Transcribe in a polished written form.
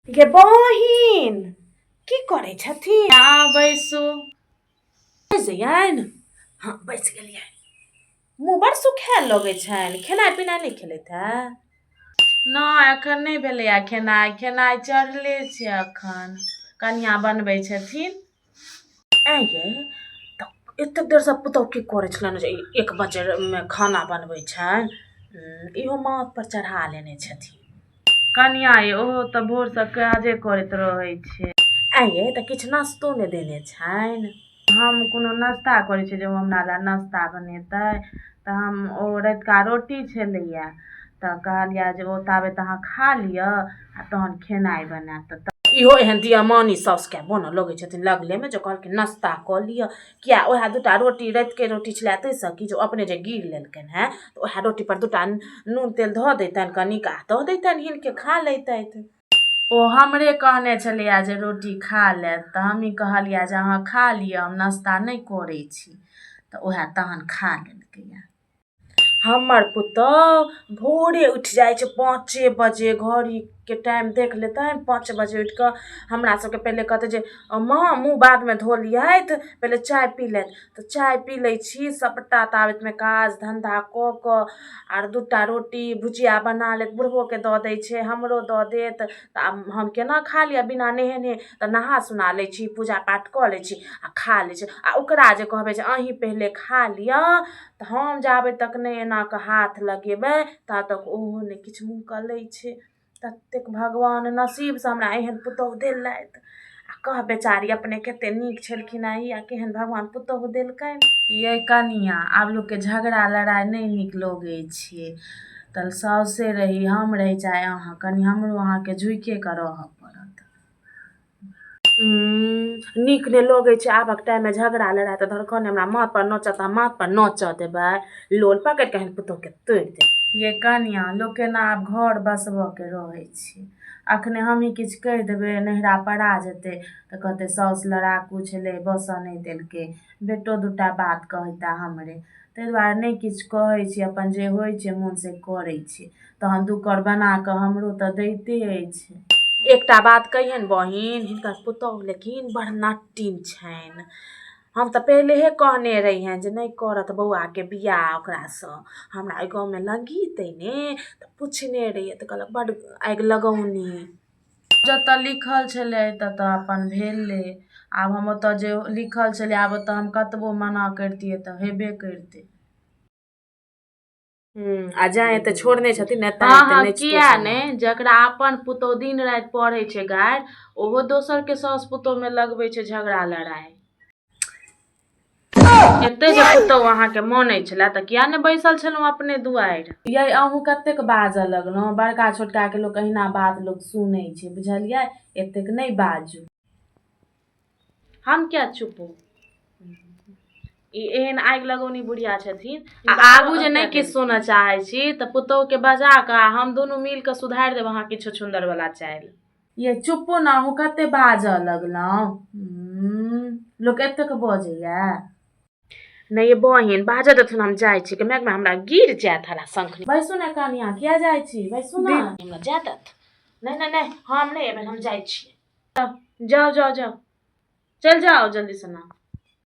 गे बहिन की करै छथिन? बैसू। बैस जइयनि। हाँ बैस गेलियै। मुँह बड़ सुखायल लगै छनि, खेनाइ पिनाइ नहि खेलैत है? नहि एखन नहि भेलैए खेनाइ चढ़ले छै एखन। कनिया बनबै छथिन। ऐ यै तऽ एतेक देरसँ पुतहु की करै छलनि जे 1 बजेमे खाना बनबै छनि? इहो माथ पर चढ़ा लेने छथिन। कनिया ये ओहो तऽ भोरसँ काजे करैत रहै छै। ऐ यै तऽ किछु नाश्तो नहि देने छनि? हम कोनो नाश्ता करै छियै जे ओ हमरा लए नाश्ता बनेतै? तऽ हम ओ रातिका रोटी छलैए तऽ कहलियै जे ओ ताबे अहाँ खा लिअ आ तहन खेनाइ बनायत। इहो एहन दियामानी साउसके बनऽ लगै छथिन लगलेमे जे कहलखिन नाश्ता कऽ लिअ। किया ओएह 2टा रोटी रातिके रोटी छलै ताहिसँ कि जे अपने जे गिर लेलकनि हैं तऽ ओएह रोटी पर 2टा नून तेल धऽ दैतनि कनिक आ दऽ दैतनि हिनके खा लैतथि। ओ हमरे कहने छलैए जे रोटी खा लेत तऽ हमही कहलियै जे अहाँ खा लिअ हम नाश्ता नहि करै छी तऽ ओएह तहन खा लेलकैए। हमर पुतहु भोरे उठि जाइ छै 5 बजे, घड़ीके टाइम देख लेतनि 5 बजे उठि कऽ हमरा सबके पहिले कहतै जे माँ मुँह बादमे धो लिहैत, पहिले चाय पी लेत। तऽ चाय पी लै छी सबटा ताबतमे काज धन्धा कऽ कऽ आर 2टा रोटी भुजिया बना लेत, बुढ़बोके दऽ दै छै हमरो दऽ देत। तऽ आब हम केना खा लिअ बिना नहेने? तऽ नहा सुना लै छी, पूजा पाठ कऽ लै छी आ खा लै छी। आ ओकरा जे कहबै जे अहीं पहिले खा लिअ तऽ हम जाबे तक नहि एना कऽ हाथ लगेबै ता तक ओहो नहि किछु मुँह कऽ लै छै। ततेक भगवान नसीबसँ हमरा एहन पुतहु देलथि। आ कह बेचारी अपने कते नीक छलखिन ई आ केहन भगवान पुतहु देलकनि। ये कनिया आब लोकके झगड़ा लड़ाइ नहि नीक लगै छै। तऽ साउसे रही हम रही चाहे अहाँ, कनि हमरो अहाँके झुकिए कऽ रहऽ पड़त। नीक नहि लगै छै आबक टाइममे झगड़ा लड़ाइ। तऽ धड़कने हमरा माथ पर नोचत आ माथ पर नोचऽ देबै? लोल पकड़ि कऽ पुतहुके तोड़ि देबै। ये कनिया लोकके ने आब घर बसबऽके रहै छै। अखने हमही किछु कहि देबै नहिरा पड़ा जेतै तऽ कहतै साउस लड़ाकू छलै बसऽ नहि देलकै, बेटो 2टा बात कहैता हमरे। ताहि दुआरे नहि किछु कहै छी, अपन जे होइ छै मोन से करै छी। तहन 2 कर बना कऽ हमरो तऽ दैते अछि। एकटा बात कहियनि बहिन, हिनकर पुतहु लेकिन बड़ नट्टिन छनि। हम तऽ पहिलेहे कहने रहियनि जे नहि करत बौआके बियाह ओकरासँ। हमरा एहि गाँवमे लगीतै ने तऽ पुछने रहियै तऽ कहलक बड़ आगि लगौनी। जतऽ लिखल छलै ततऽ अपन भेलै। आब हम ओतऽ जे लिखल छलै आब ओतऽ हम कतबो मना करितियै तऽ हेबे करितै। आ जाए तऽ छोड़ने छथिन हाँ किया नहि? जकरा अपन पुतहु दिन राति पढ़ै छै गारि ओहो दोसरके साउस पुतहुमे लगबै छै झगड़ा लड़ाइ। एते जे पुतहु अहाँके मानै छलै तऽ किया नहि बैसल छलहुँ अपने दुआरि? यै अहूँ कतेक बाजऽ लगलहुँ, बड़का छोटकाके लोक अहिना बात लोक सुनै छै बुझलियै, एतेक नहि बाजू। हम क्या चुप हूँ? ई एहन आगि लगौनी बुढ़िया छथिन। आगू जे नहि किछु सुनऽ चाहै छी तऽ पुतहुके बजा कऽ हम दुनू मिल कऽ सुधारि देब अहाँके छुछुंदर वाला चालि। ये चुप्पो ना अहूँ कते बाजऽ लगलहुँ। लोक एतेक बजैया? नहीं ये बहिन बाजऽ देथुन हम जाइ छी, कि मैगमे हमरा गिर जायत हरा शंखनी। बैसू ने कनिया किया जाइ छी? बैसू ना। हमरा जाय देत। नहीं हम नहीं एबे, हम जाइ छी। जाओ चल जाओ जल्दी से ना।